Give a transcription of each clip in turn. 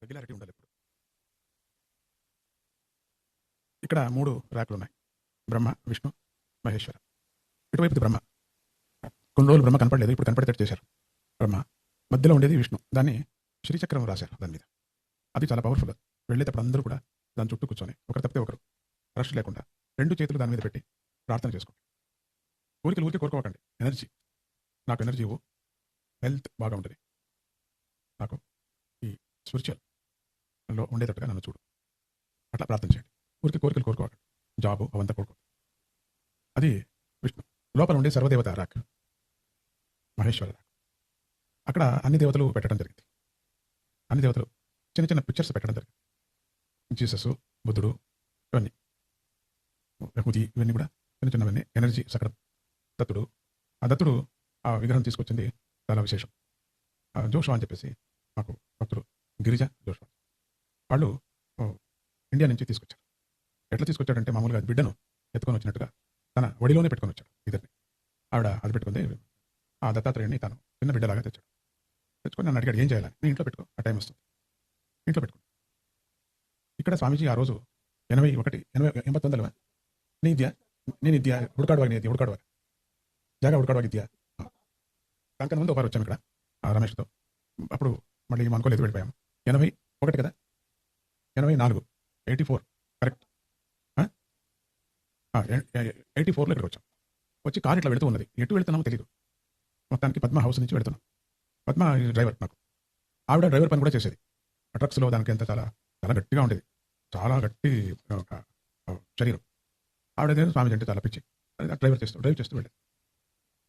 Regularity ఉండాలి ఇప్పుడు. ఇక్కడ 3 ర్యాకులున్నాయి. బ్రహ్మ, విష్ణు, మహేశ్వర. ఇటువైపుది బ్రహ్మ. కొన్ని రోజులు బ్రహ్మ కనపడలేదు. ఇప్పుడు కనపడేటట్టు చేశారు. బ్రహ్మ మధ్యలో ఉండేది విష్ణు. దాన్ని శ్రీచక్రం రాశారు దాని మీద. అది చాలా పవర్ఫుల్. వెళ్ళేటప్పుడు అందరూ కూడా దాని చుట్టూ కూర్చొని ఒకరు తప్పితే ఒకరు రష్ లేకుండా 2 చేతులు దాని మీద పెట్టి ప్రార్థన చేసుకోండి. ఊరికి కోరుకోకండి. ఎనర్జీ, నాకు ఎనర్జీ ఇవ్వు, హెల్త్ బాగా ఉంటుంది, నాకు ఈ స్పిరిచువల్లో ఉండేటట్టుగా నన్ను చూడు, అట్లా ప్రార్థన చేయండి. కోరికలు కోరుకోకండి. జాబు అవంతా కోరుకో. అది విష్ణు. లోపల ఉండే సర్వదేవత రాక్ మహేశ్వర రాక్. అక్కడ అన్ని దేవతలు పెట్టడం జరిగింది. అన్ని దేవతలు చిన్న చిన్న పిక్చర్స్ పెట్టడం జరిగింది. జీసస్, బుద్ధుడు, ఇవన్నీ విభూతి, ఇవన్నీ కూడా చిన్న చిన్నవన్నీ. ఎనర్జీ సకడం. దత్తుడు. ఆ దత్తుడు ఆ విగ్రహం తీసుకొచ్చింది చాలా విశేషం. జోషువా అని చెప్పేసి మాకు భక్తులు, గిరిజ జోషువా, వాళ్ళు ఇండియా నుంచి తీసుకొచ్చారు. ఎట్లా తీసుకొచ్చాడంటే మామూలుగా బిడ్డను ఎత్తుకొని వచ్చినట్టుగా తన ఒడిలోనే పెట్టుకొని వచ్చాడు. ఇద్దరిని ఆవిడ అది పెట్టుకుంది. ఆ దత్తాత్రేయుని తాను చిన్న బిడ్డలాగా తెచ్చాడు. తెచ్చుకొని నన్ను అడిగాడు ఏం చేయాలని. నేను ఇంట్లో పెట్టుకో, ఆ టైం వస్తుంది, ఇంట్లో పెట్టుకో. ఇక్కడ స్వామీజీ ఆ రోజు 81 నీ ఇద్యా, నేను ఇద్యా, ಹುಡುಕಾಡುವಾಗ ನೀ ಹುಡುಕಾಡುವಾಗ జాగా ಹುಡುಕಾಡುವಾಗ ఇద్యా. దానికన్నా ముందు ఒకసారి వచ్చాము ఇక్కడ రమేష్తో. అప్పుడు మళ్ళీ అనుకోలేదు, వెళ్ళిపోయాము. 81 కదా, 84, 84 కరెక్ట్. 84లో ఇక్కడికి వచ్చాం. వచ్చి కారు ఇట్లా వెళుతూ ఉన్నది. ఎటు వెళ్తున్నామో తెలియదు. మొత్తానికి పద్మ హౌస్ నుంచి వెళుతున్నాం. పద్మ డ్రైవర్ నాకు. ఆవిడ డ్రైవర్ పని కూడా చేసేది. ట్రక్స్లో దానికి ఎంత చాలా చాలా గట్టిగా ఉండేది. చాలా గట్టి శరీరం. ఆవిడ స్వామి అంటే చాలా పిచ్చి. డ్రైవ్ చేస్తూ వెళ్ళేది.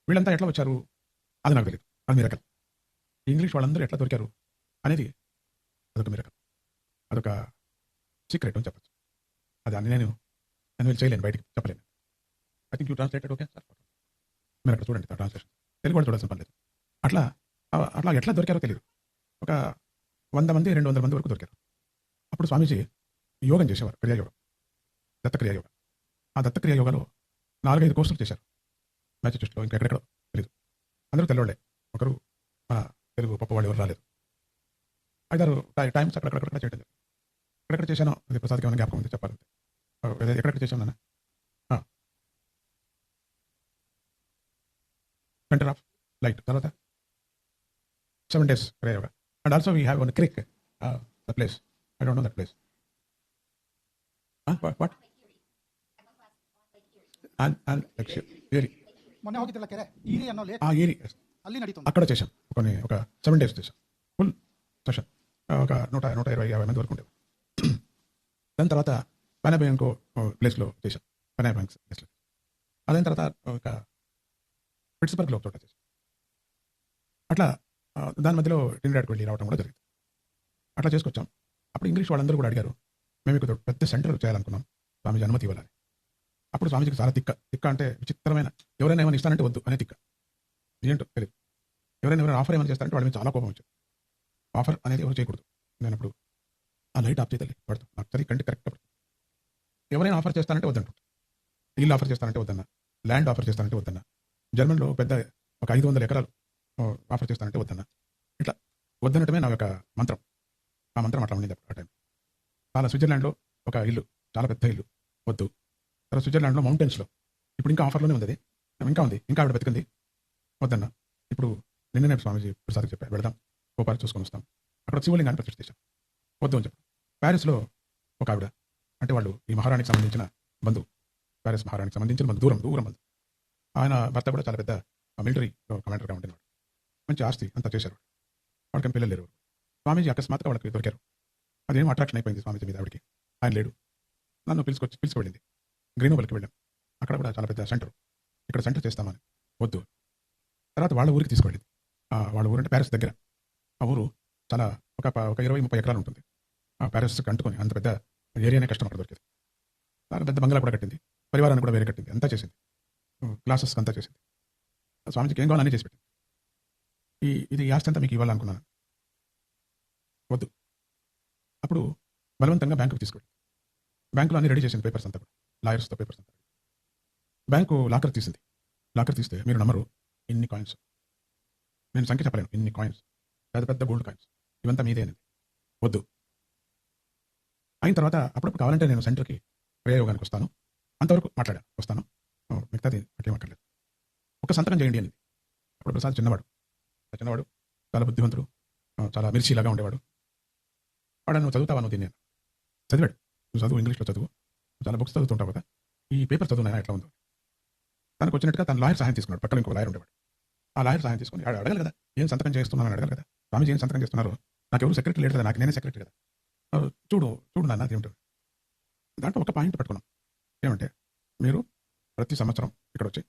వీళ్ళంతా ఎట్లా వచ్చారు అది నాకు తెలియదు. అది మిరకల్. ఇంగ్లీష్ వాళ్ళందరూ ఎట్లా దొరికారు అనేది అదొక మిరకల్. అదొక సీక్రెట్ అని చెప్పచ్చు. అది అన్ని నేను చేయలేను, బయటికి చెప్పలేను. I think you translated. Okay sir, మీరు అక్కడ చూడండి ట్రాన్స్లేషన్. తెలుగు కూడా చూడాల్సిన పర్లేదు. అట్లా ఎట్లా దొరికారో తెలియదు. ఒక 100 మంది 200 మంది వరకు దొరికారు. అప్పుడు స్వామీజీ యోగం చేసేవారు, క్రియాయోగం, దత్తక్రియాయోగం. ఆ దత్తక్రియాయోగాలో 4-5 కోర్సులు చేశారు. మ్యాచెస్టర్లో ఇంకా ఎక్కడెక్కడో తెలియదు. అందరూ తెల్లవాళ్ళే. ఒకరు మన తెలుగు పప్పు వాళ్ళు ఎవరు రాలేదు. 5-6 టైమ్స్ అక్కడక్కడ చేయడం. ఎక్కడెక్కడ చేశానో అది ప్రసాద్కి ఏమైనా జ్ఞాపకం ఉంది చెప్పాలంటే. ఎక్కడెక్కడ చేశాను నాన్న? సెంటర్ ఆఫ్ లైట్, తర్వాత 7 days Kriya Yoga. And also we have one Crick, the place. I don't know that place. What? ఏరి. ಮೊನ್ನೆ ಹೋಗಿದ್ರಲ್ಲ ಕೆರೆ ಈರಿ ಅನ್ನೋ ಲೇಕ್, ఏరి ಅಲ್ಲಿ ನಡೀತು. అక్కడ చేశాం. ఒక 7 days చేశాం. Full session. ఒక 120-150 మంది వరకు ఉండేవి. దాని తర్వాత పనాయ్ బ్యాంక్ ప్లేస్లో చేశాం. పనాయ్ బ్యాంక్ ప్లేస్లో. అదైన తర్వాత ఒక పిట్స్బర్గ్లో ఒక చోట చేశాం. అట్లా దాని మధ్యలో ట్రినిడాడ్కి వెళ్ళి రావడం కూడా జరిగింది. అట్లా చేసుకొచ్చాం. అప్పుడు ఇంగ్లీష్ వాళ్ళందరూ కూడా అడిగారు, మేము ఇక్కడ పెద్ద సెంటర్ చేయాలనుకున్నాం, స్వామీజీ అనుమతి ఇవ్వాలని. అప్పుడు స్వామీజీకి చాలా తిక్క అంటే విచిత్రమైన, ఎవరైనా ఏమైనా ఇస్తానంటే వద్దు అనే తిక్క. ఏంటో తెలియదు. ఎవరైనా ఆఫర్ ఏమైనా చేస్తారంటే వాళ్ళ మీద చాలా కోపం వచ్చింది. ఆఫర్ అనేది ఎవరు చేయకూడదు. నేను అప్పుడు ఆ లైట్ ఆఫ్ చేయలేదు, పడుతుంది నాకు సరి కంటే కరెక్ట్ పడుతుంది. ఎవరైనా ఆఫర్ చేస్తానంటే వద్దంటు. ఇల్లు ఆఫర్ చేస్తానంటే వద్దన్నా, ల్యాండ్ ఆఫర్ చేస్తానంటే వద్దన్నా, జర్మన్లో పెద్ద ఒక 500 ఎకరాలు ఆఫర్ చేస్తానంటే వద్దన్నా. ఇట్లా వద్దనటమే నా యొక్క మంత్రం. ఆ మంత్రం అట్లా ఉండింది ఆ టైం. చాలా స్విట్జర్లాండ్లో ఒక ఇల్లు, చాలా పెద్ద ఇల్లు, వద్దు. తర్వాత స్విట్జర్లాండ్లో మౌంటైన్స్లో ఇప్పుడు ఇంకా ఆఫర్లోనే ఉంది. అది ఇంకా ఉంది, ఇంకా ఆవిడ బతికింది, వద్దన్నా. ఇప్పుడు నిన్ననే స్వామీజీ ప్రసాద్కి చెప్పారు, వెళదాం, గోపాలు చూసుకొని వస్తాం. అక్కడ శివలింగాన్ని ప్రతిష్ఠ చేశాం, వద్దు అని చెప్పారు. ప్యారిస్లో ఒక ఆవిడ, అంటే వాళ్ళు ఈ మహారాణికి సంబంధించిన బంధువు, ప్యారిస్ మహారాణికి సంబంధించిన బంధువు, దూరం బంధువు. ఆయన భర్త కూడా చాలా పెద్ద మిలిటరీ కమాండర్గా ఉండేవాడు. మంచి ఆస్తి అంతా చేశారు. వాళ్ళకి పిల్లలు లేరు. స్వామీజీ అకస్మాత్తుగా వాళ్ళకి దొరికారు. అదేమో అట్రాక్షన్ అయిపోయింది స్వామీజీ మీద ఆవిడకి. ఆయన లేడు. నన్ను పిలుచుకువెళ్ళింది. గ్రీనోబల్కి వెళ్ళాం. అక్కడ కూడా చాలా పెద్ద సెంటర్, ఇక్కడ సెంటర్ చేస్తామని, వద్దు. తర్వాత వాళ్ళ ఊరికి తీసుకువెళ్ళింది. వాళ్ళ ఊరు అంటే ప్యారిస్ దగ్గర. ఆ ఊరు చాలా ఒక 20-30 ఎకరాలు ఉంటుంది. ఆ ప్యారిస్కి అంటుకొని అంత పెద్ద ఏరియానే కష్టం అక్కడ దొరికింది. చాలా పెద్ద బంగ్లా కూడా కట్టింది, పరివారాన్ని కూడా వేరే కట్టింది, అంతా చేసింది, క్లాసెస్ అంతా చేసింది. స్వామీజీకి ఏం కావాలని చేసి పెట్టింది. ఇది ఆస్తి అంతా మీకు ఇవ్వాలనుకున్నాను, వద్దు. అప్పుడు బలవంతంగా బ్యాంకుకి తీసుకెళ్ళి, బ్యాంకులో అన్ని రెడీ చేసింది, పేపర్స్ అంతా కూడా, లాయర్స్తో పేపర్స్ అంతా. బ్యాంకు లాకర్ తీసింది. లాకర్ తీస్తే మీరు నమ్మరు, ఇన్ని కాయిన్స్, నేను సంఖ్య చెప్పలేను, ఇన్ని కాయిన్స్, పెద్ద పెద్ద గోల్డ్ కాయిన్స్, ఇవంతా మీదే అనేది. వద్దు, అయిన తర్వాత అప్పుడప్పుడు కావాలంటే నేను సెంటర్కి ప్రయోగానికి వస్తాను, అంతవరకు మాట్లాడాను, వస్తాను, మిగతాది నాకేం అక్కర్లేదు, ఒక సంతకం చేయండి అని. అప్పుడు ప్రసాద్ చిన్నవాడు, చాలా బుద్ధివంతుడు, చాలా మిర్చిలాగా ఉండేవాడు. వాడు నువ్వు చదువుతావా, నువ్వు దీన్ని చదివాడు. నువ్వు చదువు, ఇంగ్లీష్లో చదువు, చాలా బుక్స్ చదువుతుంటావు కదా, ఈ పేపర్ చదువునా ఎట్లా ఉందో. తనకు వచ్చినట్టుగా తన లాయర్ సహాయం తీసుకున్నాడు. పక్కన ఇంకో లాయర్ ఉండేవాడు. ఆ లాయర్ సహాయం తీసుకుని అడగాలి కదా, ఏం సంతకం చేస్తున్నాను అడగాలి కదా. స్వామీజీ ఏం సంతకం చేస్తున్నారు, నాకు ఎవరు సెక్రటరీ లేడు కదా, నాకు నేనే సెక్రటరీ కదా, చూడు నాన్న ఏమిటో. దాంట్లో ఒక పాయింట్ పట్టుకున్నాం, ఏమంటే మీరు ప్రతి సంవత్సరం ఇక్కడ వచ్చి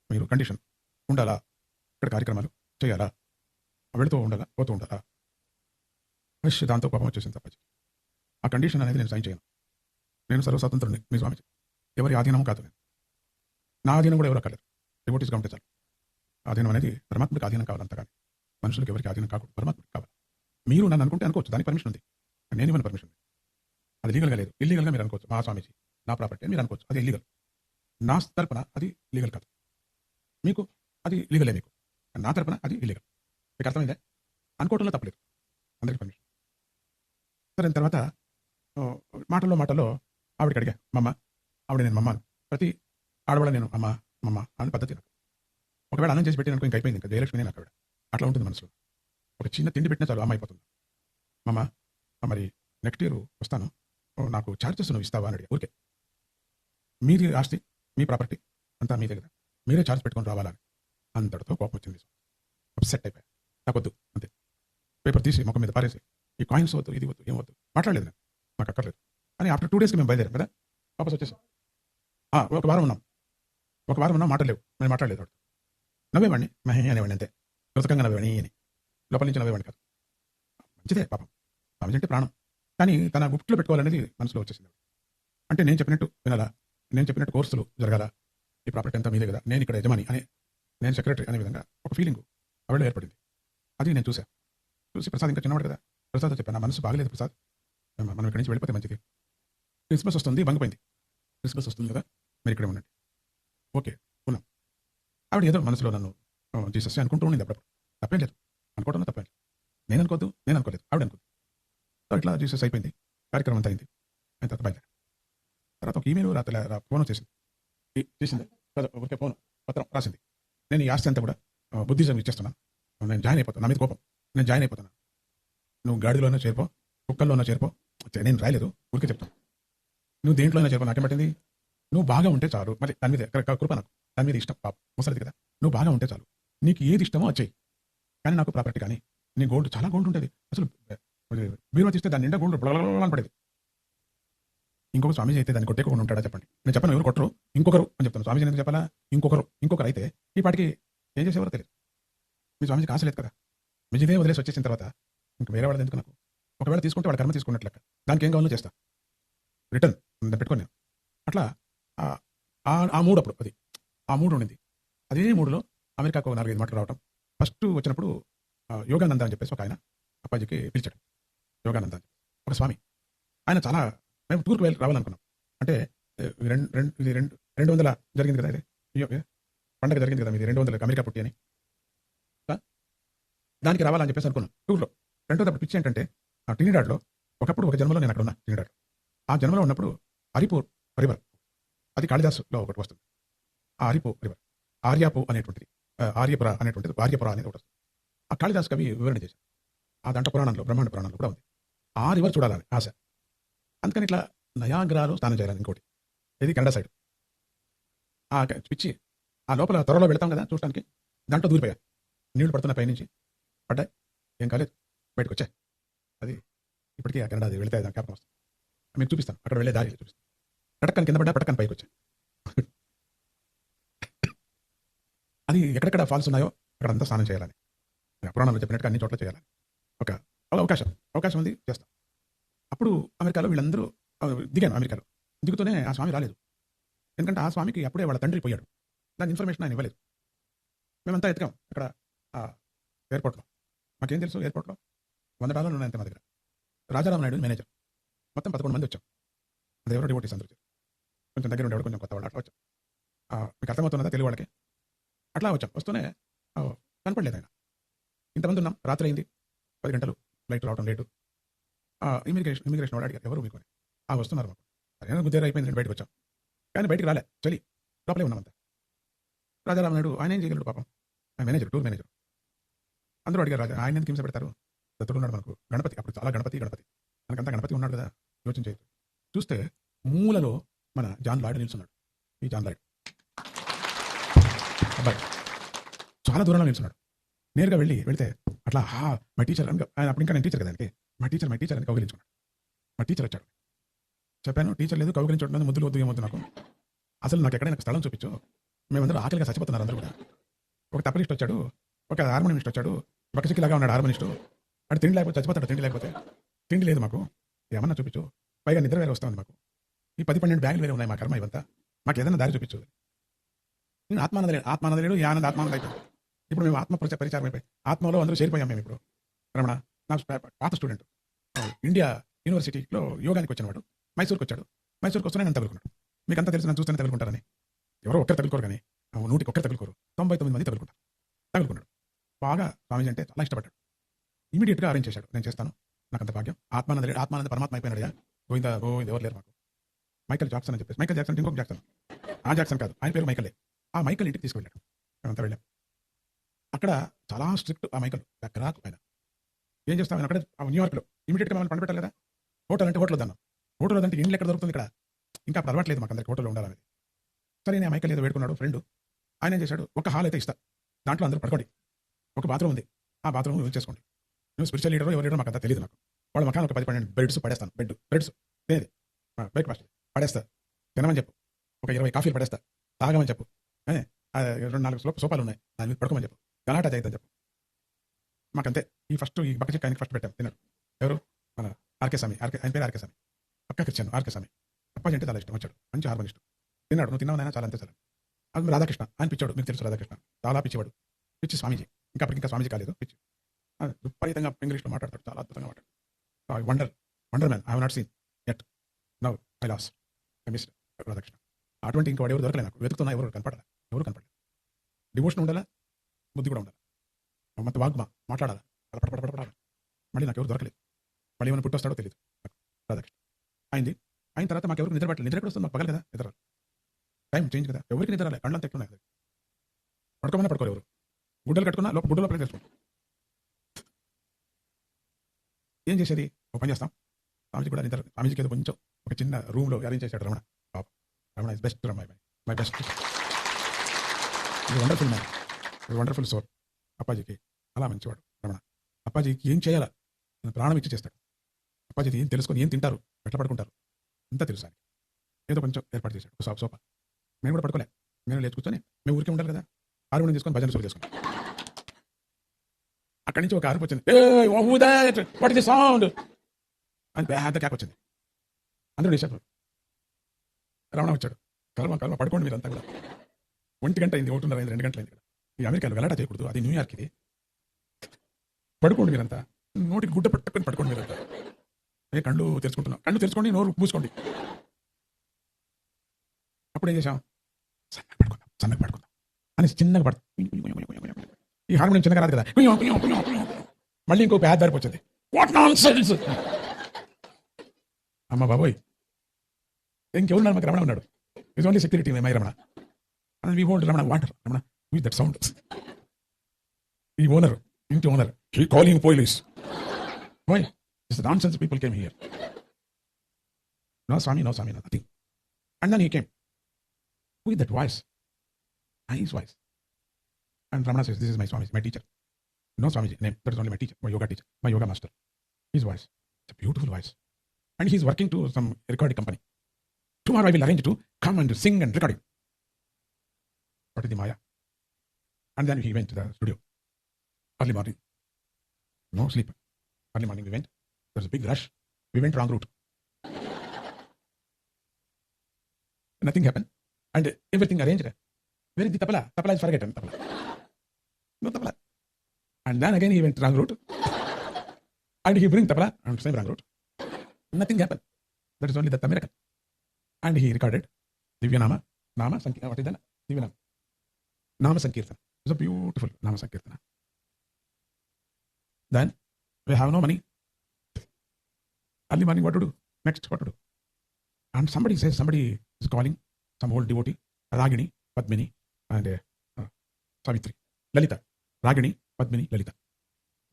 మీరు కండిషన్ ఉండాలా, ఇక్కడ కార్యక్రమాలు చేయాలా, వెళుతూ ఉండాలా, పోతూ ఉండాలా. దాంతో కోపం వచ్చేసింది తప్ప. ఆ కండిషన్ అనేది నేను సైన్ చేయను. నేను సర్వస్వతంత్రుడిని, మీ స్వామి ఎవరి ఆధీనం కాదు. నేను నా ఆధీనం కూడా ఎవరు అక్కర్లేదు, డివోటీస్గా ఉంటే చాలు. ఆధీనం అనేది పరమాత్మకి ఆధీనం కావాలంత, కానీ మనుషులకు ఎవరికి ఆధీనం కాకూడదు, పరమాత్మకి కావాలి. మీరు నన్ను అనుకుంటే అనుకోవచ్చు, దానికి పర్మిషన్ ఉంది, నేను ఇవ్వను పర్మిషన్. అది లీగల్గా లేదు, ఇల్లీగల్గా మీరు అనుకోవచ్చు. మా స్వామీజీ నా ప్రాపర్టీ మీరు అనుకోవచ్చు, అది ఇల్లీగల్. నా తరపున అది లీగల్ కాదు, మీకు అది లీగలే, మీకు నా తరపున అది ఇల్లీగల్. మీకు అర్థమైందే, అనుకోవటంలో తప్పలేదు, అందరికీ పర్మిషన్. సరే, తర్వాత మాటల్లో ఆవిడకి అడిగా, మమ్మ, ఆవిడ నేను మమ్మ, ప్రతి ఆడవాళ్ళ నేను అమ్మ అని పద్ధతి నాకు. ఒకవేళ అన్నం చేసి పెట్టి అనుకో, ఇంక అయిపోయింది, ఇంకా జయలక్ష్మి నాకు ఆవిడ. అట్లా ఉంటుంది మనసులో. ఒక చిన్న తిండి పెట్టినా చాలు అమ్మ అయిపోతుంది. మమ్మ, మరి నెక్స్ట్ ఇయర్ వస్తాను, నాకు ఛార్జెస్ నువ్వు ఇస్తావా అని అడిగా. ఊరికే, మీది ఆస్తి, మీ ప్రాపర్టీ అంతా మీదే కదా, మీరే ఛార్జ్ పెట్టుకొని రావాలని. అంతటితో కోపం వచ్చింది, అప్సెట్ అయిపోయా. నాకొద్దు అంతే, పేపర్ తీసి ముఖం మీద పారేసి, ఈ కాయిన్స్ వద్దు, ఇది వద్దు, ఏం వద్దు, మాట్లాడలేదు నేను, నాకు అక్కర్లేదు అని. ఆఫ్టర్ 2 డేస్కి మేము బయలుదేరాం కదా, వాపస్ వచ్చేసాం. ఒక వారం ఉన్నాం, మాట్లాడలేవు, నేను మాట్లాడలేదు. వాడు నవ్వేవాడిని, మహే అనేవాడిని, అంతే, కృతకంగా నవ్వేవాడిని అని, లోపల నుంచి నవ్వేవాడిని కాదు. మంచిదే పాపం, స్వామిజీ అంటే ప్రాణం, కానీ తన గుప్తులో పెట్టుకోవాలనేది మనసులో వచ్చేసింది. అంటే నేను చెప్పినట్టు వినాలా, నేను చెప్పినట్టు కోర్సులు జరగాల, ఈ ప్రాపర్టీ అంతా మీదే కదా, నేను ఇక్కడ యజమాని అని, నేను సెక్రటరీ అనే విధంగా ఒక ఫీలింగ్ ఆవిడ ఏర్పడింది. అది నేను చూసి ప్రసాద్ ఇంకా చిన్నవాడు కదా, ప్రసాద్ చెప్పాను, నా మనసు బాగలేదు ప్రసాద్, మనం ఇక్కడి నుంచి వెళ్ళిపోతే మంచిది, క్రిస్మస్ వస్తుంది, బంగిపోయింది, క్రిస్మస్ వస్తుంది కదా, మీరు ఇక్కడే ఉండండి. ఓకే, ఉన్నాం. ఆవిడ ఏదో మనసులో నన్ను జీసస్ అనుకుంటూ ఉండింది అప్పుడప్పుడు, తప్పేం లేదు, అనుకోవడం తప్పేం లేదు. నేను అనుకోలేదు, ఆవిడ అనుకుంది. ఇట్లా జీసస్ అయిపోయింది, కార్యక్రమం అంతా అయింది. అయిన తర్వాత బయట తర్వాత ఒక ఈమెయిల్ ఫోన్ చేసింది, ఊరికే ఫోన్ పత్రం రాసింది, నేను ఈ ఆస్తి అంతా కూడా బుద్ధిజం ఇచ్చేస్తున్నాను, నేను జాయిన్ అయిపోతాను, నా మీద కోపం, నేను జాయిన్ అయిపోతాను, నువ్వు గాడిలోనే చేరిపో, కుక్కల్లోనే చేరిపో. నేను రాయలేదు, ఊరికే చెప్తాను, నువ్వు దేంట్లో అయినా చేరిపో, నాకేం పట్టింది, నువ్వు బాగా ఉంటే చాలు. మరి దాని మీద కృప, నాకు దాని మీద ఇష్టం, పాప ముసలిది కదా, నువ్వు బాగా ఉంటే చాలు, నీకు ఏది ఇష్టమో వచ్చేయి, కానీ నాకు ప్రాపర్టీ కానీ, నీ గోల్డ్ చాలా గోల్డ్ ఉంటుంది, అసలు బీరువా తీస్తే దాని నిండా గోల్డ్ అని పడేది. ఇంకొక స్వామీజీ అయితే దాన్ని కొట్టేకుండా ఉంటాడా చెప్పండి, నేను చెప్పను, ఎవరు కొట్టరు, ఇంకొకరు అని చెప్తాను. స్వామీజీ ఎందుకు చెప్పాలా, ఇంకొకరు అయితే ఈ పాటికి ఏం చేసేవారో తెలియదు. మీ స్వామీజీకి ఆశ లేదు కదా, విజయదే వదిలేసి వచ్చేసిన తర్వాత ఇంకా వేరే వాళ్ళది ఎందుకు నాకు, ఒకవేళ తీసుకుంటే వాళ్ళ కర్మ తీసుకున్నట్లు లెక్క, దానికి ఏం కావాలో చేస్తా, రిటర్న్ పెట్టుకొని నేను అట్లా ఆ మూడు, అప్పుడు అది ఆ మూడు ఉండింది. అదే మూడులో అమెరికాకు 4-5 మాటలు రావటం. ఫస్ట్ వచ్చినప్పుడు యోగానంద అని చెప్పేసి ఒక ఆయన అప్పాజీకి పిలిచాడు. యోగానంద అని ఒక స్వామి, ఆయన చాలా, మేము టూర్కి రావాలనుకున్నాం. అంటే 200 జరిగింది కదా, ఇది పండగ జరిగింది కదా, మీది 200 అమెరికా పుట్టి అని, దానికి రావాలని చెప్పేసి అనుకున్నాం టూర్లో. రెండోది పిచ్చి ఏంటంటే, ఆ ట్రినిడాడ్లో ఒకప్పుడు ఒక జన్మలో నేను అక్కడ ఉన్నా, ట్రినిడాడ్. ఆ జన్మలో ఉన్నప్పుడు అరిపూర్ రివర్, అది కాళిదాసులో ఒకటి వస్తుంది, ఆ అరిపో రివర్, ఆర్యాపో అనేటువంటిది, ఆర్యపుర అనేటువంటిది, ఆర్యపుర అనేది ఒకటి వస్తుంది. ఆ కాళిదాస్ కవి వివరణ చేశారు, ఆ దంట పురాణంలో, బ్రహ్మాండ పురాణంలో కూడా ఉంది. ఆ రివర్ చూడాలని ఆశ, అందుకని ఇట్లా నయాగ్రాలో స్నానం చేయాలని ఇంకోటి, ఇది కెనడా సైడ్. ఆ పిచ్చి, ఆ లోపల త్వరలో వెళ్తాం కదా చూడటానికి, దాంట్లో దూరిపోయా, నీళ్లు పడుతున్న పైనుంచి పడ్డాయి, ఏం కాలేదు, బయటకు వచ్చా. అది ఇప్పటికీ ఆ కెనడా అది వెళితే దాని జ్ఞాపకం వస్తుంది, మీకు చూపిస్తాను, అక్కడ వెళ్ళే దారి చూపిస్తాను. పటక్కని కింద పడ్డా, పటక్కని పైకి వచ్చా. అది ఎక్కడెక్కడ ఫాల్స్ ఉన్నాయో అక్కడంతా స్నానం చేయాలని, పురాణంలో చెప్పినట్టుగా అన్ని చోట్ల చేయాలని ఒక అవకాశం ఉంది, చేస్తాం. అప్పుడు అమెరికాలో వీళ్ళందరూ దిగాను. అమెరికాలో దిగుతూనే ఆ స్వామి రాలేదు, ఎందుకంటే ఆ స్వామికి అప్పుడే వాళ్ళ తండ్రి పోయాడు, దాని ఇన్ఫర్మేషన్ ఆయన ఇవ్వలేదు. మేమంతా ఎత్తుకాం అక్కడ ఎయిర్పోర్ట్లో, మాకేం తెలుసు ఎయిర్పోర్ట్లో $100 ఉన్నాయంతే మా దగ్గర. రాజారాం నాయుడు మేనేజర్, మొత్తం 11 మంది వచ్చాం. అది ఎవరో డివోటీస్ అందరూ, కొంచెం దగ్గర ఉండేవాడు, కొంచెం కొత్త వాళ్ళు, అట్లా వచ్చాం. మీకు అర్థమవుతున్నదా తెలుగు వాళ్ళకి? అట్లా వచ్చాం. వస్తూనే కనపడలేదు ఆయన. ఇంతమంది ఉన్నాం, రాత్రి అయింది, 10 గంటలు, ఫ్లైట్ రావడం లేటు. ఇమిగ్రేషన్ వాడు అడిగారు, ఎవరు మీకు అని. వస్తున్నారు మాకు సరైన గుద్దేరు అయిపోయింది బయటకు వచ్చాం కానీ బయటికి రాలే చలి లోపలే ఉన్నామంతా రాజారాం నాయుడు ఆయన ఏం చేయగలడు పాపం ఆయన మేనేజర్ టూర్ మేనేజర్ అందరూ అడిగారు రాజా ఆయన ఎందుకు హింస పెడతారు దత్తుడు ఉన్నాడు మనకు గణపతి అప్పుడు చాలా గణపతి మనకంతా గణపతి ఉన్నాడు కదా యోచన చేయొచ్చు చూస్తే మూలలో మన జాన్ లాయిడ్ నిల్చున్నాడు ఈ జాన్ లాయిడ్ అబ్బాయి చాలా దూరంలో నిల్చున్నాడు నేరుగా వెళ్తే అట్లా మా టీచర్ అని ఆయన అప్పుడు ఇంకా నేను టీచర్ కదానికి మా టీచర్ అని కౌగిలించుకున్నాడు మా టీచర్ వచ్చాడు చెప్పాను టీచర్ లేదు కౌగిలించడం ముద్దులు వద్దు ఏమవుతుంది నాకు అసలు నాకు ఎక్కడైనా స్థలం చూపించు మేమందరూ ఆకలిగా చచ్చిపోతున్నారు అందరూ కూడా ఒక తప్పలిస్ట్ వచ్చాడు ఒక హార్మోనిస్ట్ వచ్చాడు ఒక చిక్కిలాగా ఉన్నాడు హార్మోనిస్టు వాడు తిండి లేకపోతే చచ్చిపోతాడు తిండి లేదు మాకు ఏమన్నా చూపించు పైగా నిద్ర వేరే వస్తుంది మాకు ఈ 10-12 బ్యాగులు వేరే ఉన్నాయి మా కర్మ ఇవంతా మాకు ఏదైనా దారి చూపించు నేను ఆత్మానంద లేడు ఈ ఆనంద ఆత్మానంద అయిపోయింది ఇప్పుడు మేము పరిచారం అయిపోయి ఆత్మలో అందరూ చేరిపోయాం మేము ఇప్పుడు రమణ నా పాత స్టూడెంట్ ఇండియా యూనివర్సిటీలో యోగానికి వచ్చినవాడు మైసూర్కి వస్తూనే నన్ను తగులుకున్నాడు మీకు అంతా తెలిసి నన్ను చూస్తూనే తగులుకుంటారని ఎవరో ఒక్కరు తగులుకోరు కానీ 100కి ఒక్కరు తగులుకోరు 99 మంది తగులుకున్నాడు బాగా స్వామీజీ అంటే చాలా ఇష్టపడ్డాడు ఇమీడియట్గా అరేంజ్ చేశాడు నేను చేస్తాను నాకు అంత భాగ్యం ఆత్మానంద పరమాత్మ అయిపోయినాడు గోవింద ఎవరు లేరు మాకు మైకల్ జాక్సన్ అని చెప్పేసి మైకల్ జాక్సన్ ఇంకొక జాక్సన్ ఆ జాక్సన్ కాదు ఆయన పేరు మైకలే ఆ మైకల్ ఇంటికి తీసుకెళ్ళాడు మేమంతా వెళ్ళాం అక్కడ చాలా స్ట్రిక్ట్ ఆ మైకల్ రాకు ఆయన ఏం చేస్తాం ఆయన అక్కడ న్యూయార్క్లో ఇమీడియట్గా మమ్మల్ని పండుపెట్టాలి కదా హోటల్ వద్దన్నాం హోటల్ వద్దంటే ఇంట్లో ఎక్కడ దొరుకుతుంది ఇక్కడ ఇంకా అప్పుడు అలవాట్లేదు మాకు అందరికి హోటల్లో ఉండాలనేది సరే నేను మైకల్ ఏదో వేడుకున్నాడు ఫ్రెండ్ ఆయన ఏం చేశాడు ఒక హాల్ అయితే ఇస్తా దాంట్లో అందరూ పడుకోండి ఒక బాత్రూమ్ ఉంది ఆ బాత్రూమ్ యూజ్ చేసుకోండి నువ్వు స్పిరిచువల్ లీడర్ ఎవరు మాకు అంతా తెలియదు నాకు వాళ్ళ మకాన్ ఒక 10-12 బెడ్స్ పడేస్తాను బ్రెడ్స్ తినేది బ్రేక్ఫాస్ట్ పడేస్తా తినమని చెప్పు ఒక 20 కాఫీలు పడేస్తా తాగమని చెప్పు 2-4 సోపాలు ఉన్నాయి దాని మీద పడుకోమని చెప్పు గలాటా చేద్దాం చెప్పు మాకంతే ఈ బక్క చెక్క ఆయనకి ఫస్ట్ పెట్టాం తిన్నాడు ఎవరు మన ఆర్కే స్వామి ఆయన పేరు ఆర్కే స్వామి పక్కకి వచ్చాను ఆర్కే స్వామి అప్పాజీ అంటే చాలా ఇష్టం వచ్చాడు మంచి హార్మోనిస్ట్ తిన్నాడు నువ్వు తిన్నావు చాలా అంతే చాలా అది రాధాకృష్ణ ఆయన పిచ్చాడు మీకు తెలుసు రాధాకృష్ణ చాలా పిచ్చివాడు పిచ్చి స్వామీజీ ఇంకా స్వామీజీ కాలేదు పిచ్చి విపరీతంగా ఇంగ్లీష్లో మాట్లాడతాడు చాలా అద్భుతంగా మాట్లాడు wonder man I have not seen at now I loss I miss Radhakrishna అటువంటి ఇంకా వాడు ఎవరు దొరకలేదు నాకు వెతుకుతున్నా ఎవరు కనపడలేదు డివోషన్ ఉండాలా బుద్ధి కూడా ఉండాలి మొత్తం వాగ్మా మాట్లాడాలా పడపడాలి మళ్ళీ నాకు ఎవరు దొరకలేదు మళ్ళీ ఏమైనా పుట్టొస్తాడో తెలియదు రాధాకృష్ణ అయిన తర్వాత మాకు ఎవరికి నిద్ర ఎక్కడ వస్తుంది మాకు పగలు కదా నిద్ర టైం చేంజ్ కదా ఎవరికి నిద్ర రాలేదు కళ్ళంతా ఎక్కువ పడుకోమన్నా పడుకోరు ఎవరు గుడ్డలు కట్టుకున్నా గుడ్డ లోపలికి తెచ్చుకో ఏం చేసేది ఒక పని చేస్తాం స్వామిజీ కూడా నిద్ర స్వామిజీకి ఏదో కొంచెం ఒక చిన్న రూమ్లో అరేంజ్ చేశాడు Ramana is best my best wonderful soul అప్పాజీకి అలా మంచివాడు రమణ అప్పాజీకి ఏం చేయాలా ప్రాణం ఇచ్చి చేస్తాడు అప్పాజీ ఏం తెలుసుకొని ఏం తింటారు ఎట్లా పడుకుంటారు అంతా తెలుసు ఆయన ఏదో కొంచెం ఏర్పాటు చేశాడు సోఫా మేము కూడా పడుకోలే మేము లేచి కూర్చొని మేము ఊరికే ఉండాలి కదా హార్మోనియం తీసుకొని భజన షురూ చేసుకున్నాం అక్కడి నుంచి ఒక అరుపు వచ్చింది వాట్ ఇస్ ది సౌండ్ అని పెద్ద క్యాప్ వచ్చింది అందరూ లేచారు రమణ వచ్చాడు కలమ పడుకోండి మీరు అంతా కూడా 1 గంట అయింది 1:30 అయింది 2 గంటలు అయింది ఈ అమెరికాలో గలాటా చేయకూడదు అది న్యూయార్క్ ఇది పడుకోండి మీరంతా నోటికి గుడ్డ పట్టుకొని పడుకోండి మీరంతా కళ్ళు తెరుచుకోండి నోరు పూసుకోండి అప్పుడు ఏం చేశాం సన్నగా పడుకుందాం అని చిన్నగా పడు ఈ హార్మోనియం చిన్నగా రాదు కదా మళ్ళీ ఇంకో పేద దారిపోతుంది వచ్చింది వాట్ నాన్సెన్స్ అమ్మ బాబోయ్ ఇంకెవరున్నారు మాకు రమణ ఉన్నాడు is only security my Ramana and we hold Ramana water. Ramana, with that sound. The owner, he calling police. Why? It's the nonsense people came here. No Swami, nothing. And then he came. With that voice. Nice voice. And Ramana says, this is my Swami, my teacher. No Swamiji, name. That is only my teacher, my yoga teacher, my yoga master. His voice. It's a beautiful voice. And he's working to some recording company. Tomorrow I will arrange to come and sing and recording. What is the Maya? And then he went to the studio. Early morning. No sleep. Early morning we went. There was a big rush. We went wrong route. Nothing happened. And everything arranged. Where is the tabla? Tabla is forgotten. Tabla. No tabla. And then again he went wrong route. And he bring tabla and same wrong route. Nothing happened. That is only the miracle. And he recorded Divyanama. What is that? Divyanama. Nama Sankirtana. It's a beautiful Nama Sankirtana. Then we have no money. Early morning, what to do? Next, what to do? And somebody says somebody is calling some old devotee, Ragini, Padmini, and Savitri, Lalita, Ragini, Padmini, Lalita.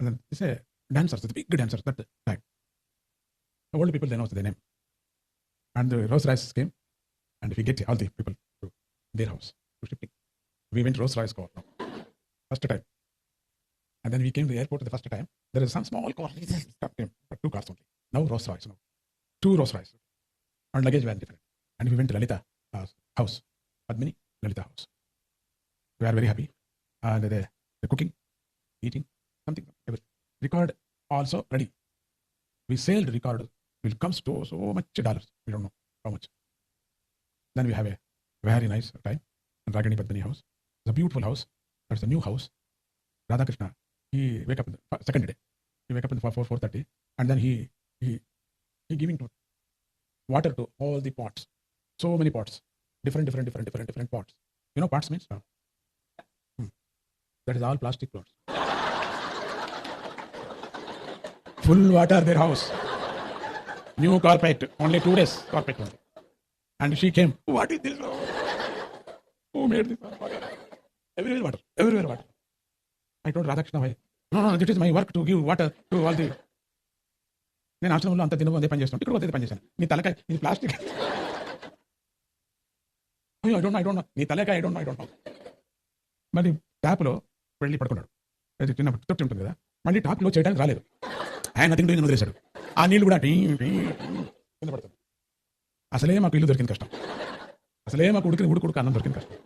And then they say dancers, the big dancers that time. The old people, they know their name. And the Rolls Royce came, and we get all the people to their house to shifting. We went Rolls Royce car now, first time. And then we came to the airport the first time. There is some small car, but 2 cars only. Now Rolls Royce, now 2 Rolls Royce. And luggage were different. And we went to Lalita house, Padmini, Lalita house. We are very happy. And the cooking, eating, something, everything. Record also ready. We sailed record. Will comes to so much dollars. We don't know how much. Then we have a very nice time in Ragini Padmini house. It's a beautiful house. That's a new house. Radha Krishna. He wake up in the second day. He wake up in the 4:30, and then he giving to water to all the pots. So many pots. Different pots. You know pots means? That is all plastic pots. Full water their house. New carpet. Only 2 days carpet only. And she came. What is this? Who made this? Everywhere water. Everywhere water. I told Radhakrishna, why? No, it is my work to give water to all the... నేను ఆశ్రమంలో అంత దినము అదే పని చేస్తాను, ఇక్కడ అదే పని చేశాను. నీ తలకాయ ఇది ప్లాస్టిక్. ఐ డోంట్ నో నీ తలకాయ ఐ డోంట్ నో. మళ్ళీ ట్యాప్లో వెళ్ళి పడుకున్నాడు. అది చిన్న తొట్టి ఉంటుంది కదా, మళ్ళీ ట్యాప్లో చేయడానికి రాలేదు. ఆయన నథింగ్ డూయింగ్ వదిలేశాడు. ఆ నీళ్ళు కూడా కింద పడుతుంది. అసలే మాకు ఇల్లు దొరికింది కష్టం. అసలే మాకు ఉడుకు అన్నం దొరికింది కష్టం.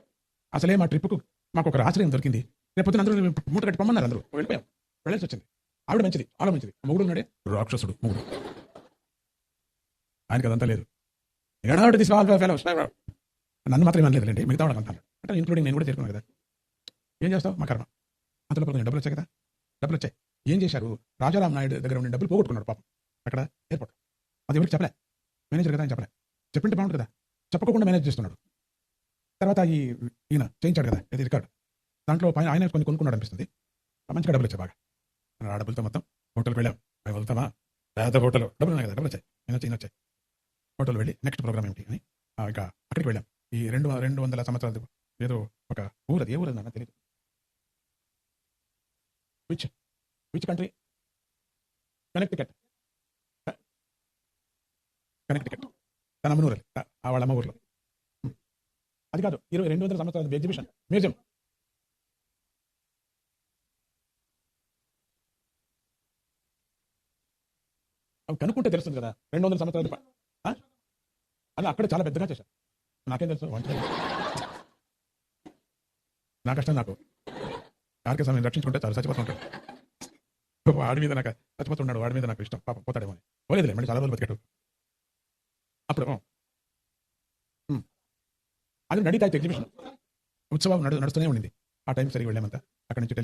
అసలే మా ట్రిప్కు మాకు ఒక ఆశ్రయం దొరికింది. రేపు అందరూ మూట కట్టి పొమ్మన్నారు. అందరూ వెళ్ళిపోయాం. వెళ్ళాల్సి వచ్చింది. ఆవిడ మంచిది, చాలా మంచిది. మొగుడు ఉన్నాడే రాక్షసుడు మొగుడు. ఆయనకి అదంతా లేదు. నన్ను మాత్రం ఏమనలేదండి, మిగతా వాళ్ళకి అంటాను. అంటే ఇంక్లూడింగ్ నేను కూడా చేరుకున్నాను కదా. ఏం చేస్తావు? మా కర్మ. అంతలో డబ్బులు వచ్చాయి కదా, డబ్బులు వచ్చాయి. ఏం చేశారు? రాజారాం నాయుడు దగ్గర ఉండే డబ్బులు పోగొట్టుకున్నాడు పాపం అక్కడ ఎయిర్పోర్ట్. అది ఎవరికి చెప్పలే, మేనేజర్ కదా అని చెప్పలే. చెప్పింటే బాగుంటుంది కదా, చెప్పకుండా మేనేజ్ చేస్తున్నాడు. తర్వాత ఈయన చేయించాడు కదా ఇది రికార్డ్. దాంట్లో పైన ఆయన కొన్ని కొనుక్కున్నాడు అనిపిస్తుంది. మంచిగా డబ్బులు వచ్చాయి బాగా. ఆ డబ్బులతో మొత్తం హోటల్కి వెళ్ళాం. మేము వెళ్తామా, పెద్ద హోటల్, డబ్బులు ఉన్నాయి కదా, డబ్బులు వచ్చాయి. నేను వచ్చాయి హోటల్ వెళ్ళి నెక్స్ట్ ప్రోగ్రామ్ ఏమిటి అని ఇంకా అక్కడికి వెళ్ళాం. ఈ 200 సంవత్సరాలు ఏదో ఒక ఊరు, అది ఏ ఊరు అన్న తెలియదు. Which country? కనెక్టికట్. తన అమ్మనూరు వాళ్ళ అమ్మ ఊర్లో. అది కాదు, 200 సంవత్సరాల ఎగ్జిబిషన్ మ్యూజియం. అవి కనుక్కుంటే తెలుస్తుంది కదా 200 సంవత్సరాలు. అలా అక్కడ చాలా పెద్దగా చేశారు. నాకేం తెలుసు, నా కష్టం నాకు. ఆర్కే సమయం రక్షించుకుంటే చాలా చచ్చిపోతుంటాడు. వాడి మీద నాకు చచ్చిపోతున్నాడు, వాడి మీద నాకు ఇష్టం. పాపం పోతాడేమో అని. పోలేదులే, మళ్ళీ చాలా రోజులు బతికాడు. అప్పుడు అది నడీతాయి ఎగ్జిబిషన్ ఉత్సవం నడుస్తూనే ఉండింది. ఆ టైం సరిగ్గా వెళ్ళామంతా. అక్కడి నుంచి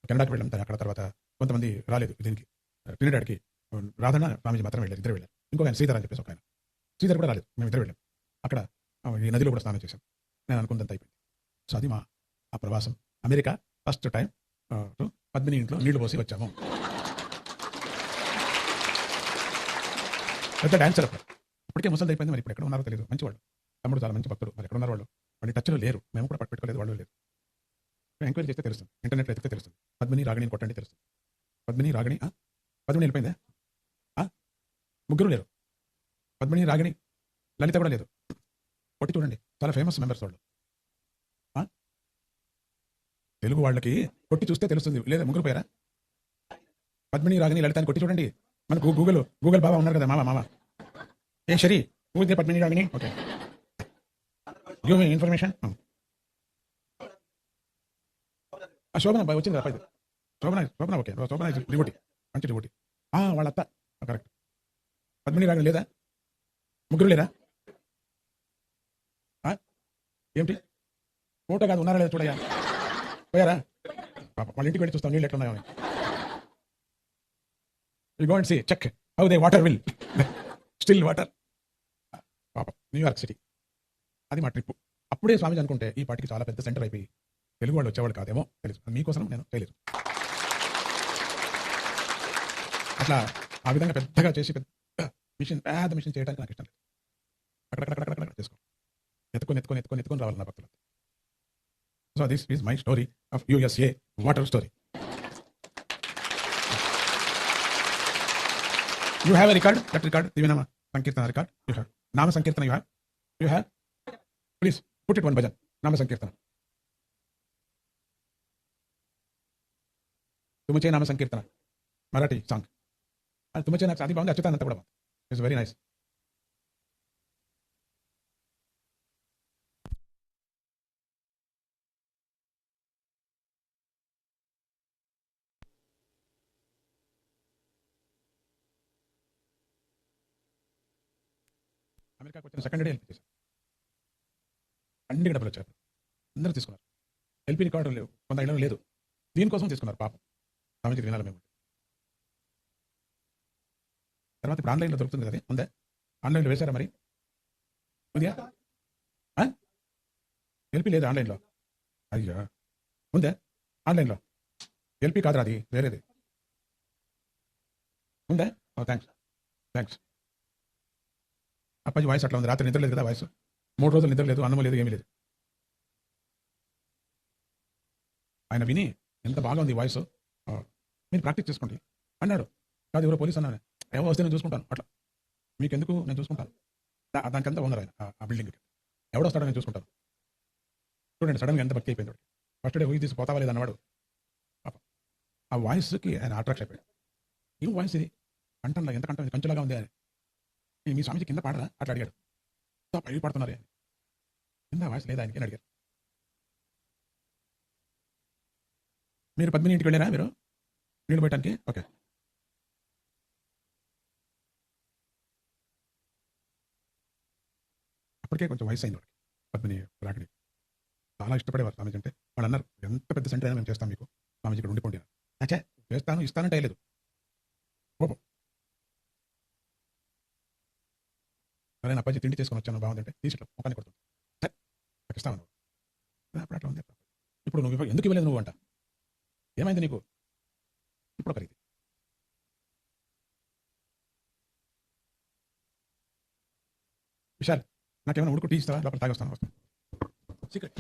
కెనడాకి వెళ్ళాం. అక్కడ తర్వాత కొంతమంది రాలేదు దీనికి, ట్రినిడాడ్కి. రాధన్న స్వామీజీ మాత్రం వెళ్ళారు, 2 వెళ్ళారు. ఇంకొక ఆయన శ్రీధర్ అని చెప్పేసి ఒక ఆయన, శ్రీధర్ కూడా రాలేదు. మేము 2 వెళ్ళాం. అక్కడ ఈ నదిలో కూడా స్నానం చేశాం. నేను అనుకున్నంత అయిపోయింది. సో అది మా ఆ ప్రవాసం. అమెరికా ఫస్ట్ టైం పద్మిని ఇంట్లో నీళ్లు పోసి వచ్చాము. పెద్ద డాన్సర్ అప్పుడు. ఇప్పటికే ముసలి అయిపోయింది. మరి ఇప్పుడు ఎక్కడ ఉన్నారో తెలియదు. మంచివాళ్ళు, తమ్ముడు చాలా మంచి భక్తుడు. మరి ఎక్కడ ఉన్నారు వాళ్ళు? వాళ్ళ టచ్లో లేరు. మేము కూడా పట్టుకోలేదు, వాళ్ళు లేదు. ఎంక్వైరీ చేస్తే తెలుస్తుంది, ఇంటర్నెట్లో ఎత్తితే తెలుస్తుంది. పద్మిని రాగిణిని కొట్టండి తెలుస్తుంది. పద్మిని రాగిణి, పద్మిని వెళ్ళిపోయిందా? ముగ్గురు లేరు. పద్మిని, రాగిణి, లలిత కూడా లేదు. కొట్టి చూడండి, చాలా ఫేమస్ మెంబర్స్ వాళ్ళు. తెలుగు వాళ్ళకి కొట్టి చూస్తే తెలుస్తుంది. లేదా ముగ్గురు పోయారా? పద్మిని, రాగిణి, లలిత అని కొట్టి చూడండి. మనకు గూగుల్ బాబా ఉన్నారు కదా, మామ ఏ శరీ ఊరికే Padmini, Ragini. Okay, give me information. Shobhana వచ్చింది కదా, శోభన ఓకే, శోభన డివోటీ, మంచి డివోటీ. వాళ్ళ అత్త కరెక్ట్. పద్మిని, రాగిణి లేదా? ముగ్గురు లేదా? ఏమిటి ఫోటో కాదు, ఉన్నారా లేదా చూడయా? పోయారా? పాప వాళ్ళ ఇంటికి వెళ్ళి చూస్తాం నీళ్ళు ఎట్లా ఉన్నాయో. You go and see, check how the water will still water. పాప న్యూయార్క్ సిటీ, అది మా ట్రిప్. అప్పుడే స్వామిజీ అనుకుంటే ఈ పాటికి చాలా పెద్ద సెంటర్ అయిపోయి తెలుగు వాళ్ళు వచ్చేవాళ్ళు కాదేమో తెలుసు. మీకోసం నేను తెలియదు. అట్లా ఆ విధంగా పెద్దగా చేసి పెద్ద మిషన్ చేయడానికి నాకు ఇష్టం లేదు. అక్కడ చేసుకో. ఎత్తుకొని రావాలి నా భక్తులు. So this is my story of USA water story. You have a record, that record దివ్యనామ సంకీర్తన రికార్డ్ యూ హ్యావ్. నామ సంకీర్తన you have please put it one bhajan నామ సంకీర్తన. तुमचे नाम संकीर्तन मराठी सॉन्ग. तुमचे नाम आधी बाగుంది, అచ్యుతానంత కూడా బాగుంది. It's very nice. అమెరికాకి వచ్చిన సెకండ్ డే ఎల్పీ చేశారు. అన్ని డబ్బులు వచ్చారు, అందరూ తీసుకున్నారు. ఎల్పీ రికార్డు లేవు, కొంత ఇళ్ళలో లేదు, దీనికోసం తీసుకున్నారు పాపం. స్వామిజీకి వినాలి మేము. తర్వాత ఇప్పుడు ఆన్లైన్లో దొరుకుతుంది కదా, ఉందే ఆన్లైన్లో వేశారా మరి? ఉందా? ఎల్పీ లేదు ఆన్లైన్లో. అయ్యా ఉందే ఆన్లైన్లో? ఎల్పీ కాదురా, అది వేరేది ఉందే. థ్యాంక్స్. అప్పాజీ వాయిస్ అట్లా ఉంది, రాత్రి నిద్ర లేదు కదా వాయిస్, 3 రోజులు నిద్ర లేదు, అన్నము లేదు, ఏమీ లేదు. ఆయన విని ఎంత బాగా ఉంది వాయిస్, మీరు ప్రాక్టీస్ చేసుకోండి అన్నాడు. కాదు ఎవరో పోలీస్ అన్నాను, ఏమో వస్తే నేను చూసుకుంటాను, అట్లా మీకెందుకు నేను చూసుకుంటాను. దానికంతా ఓనర్ ఆయన ఆ బిల్డింగ్కి. ఎవడో వస్తాడో నేను చూసుకుంటాను. చూడండి సడన్గా ఎంత భక్తి అయిపోయింది. ఫస్ట్ డే ఊగి తీసి పోతావా లేదు అన్నవాడు పాప. ఆ వాయిస్కి ఆయన అట్రాక్ట్ అయిపోయాడు. ఏం వాయిస్ ఇది, కంటంలా ఎంత కంఠం కంచులాగా ఉంది అని. మీ స్వామిజీ కింద పాడరా అట్లా అడిగాడు. పై పాడుతున్నారు ఆయన, కింద వాయిస్ లేదా ఆయనకి అని అడిగారు. మీరు పద్మిని ఇంటికి వెళ్ళారా మీరు నీళ్ళు పెట్టడానికి? ఓకే. అప్పటికే కొంచెం వయసు అయింది వాడికి, పద్మిని రాకడి. చాలా ఇష్టపడేవారు స్వామీజీ అంటే. వాళ్ళు అన్నారు, ఎంత పెద్ద సెంటర్ అయినా మేము చేస్తాం మీకు, స్వామీజీ ఇక్కడ ఉండిపోండి. అచ్చా చేస్తాను ఇస్తానంటే లేదు కోపం. సరే అప్పాజీ తిండి చేసుకొని వచ్చాను బాగుందంటే తీసిట్లో ముఖాన్ని కొడుతుంది. సరే నాకు ఇస్తాను అప్పుడు అట్లా ఉంది. ఇప్పుడు నువ్వు ఎందుకు ఇవ్వలేదు నువ్వు అంట. ఏమైంది నీకు? ఇప్పుడు ఒక రీతి. విశాల్ నాకేమైనా ఉడుకు టీ ఇస్తావా? లోపల తాగి వస్తాను. సీక్రెట్.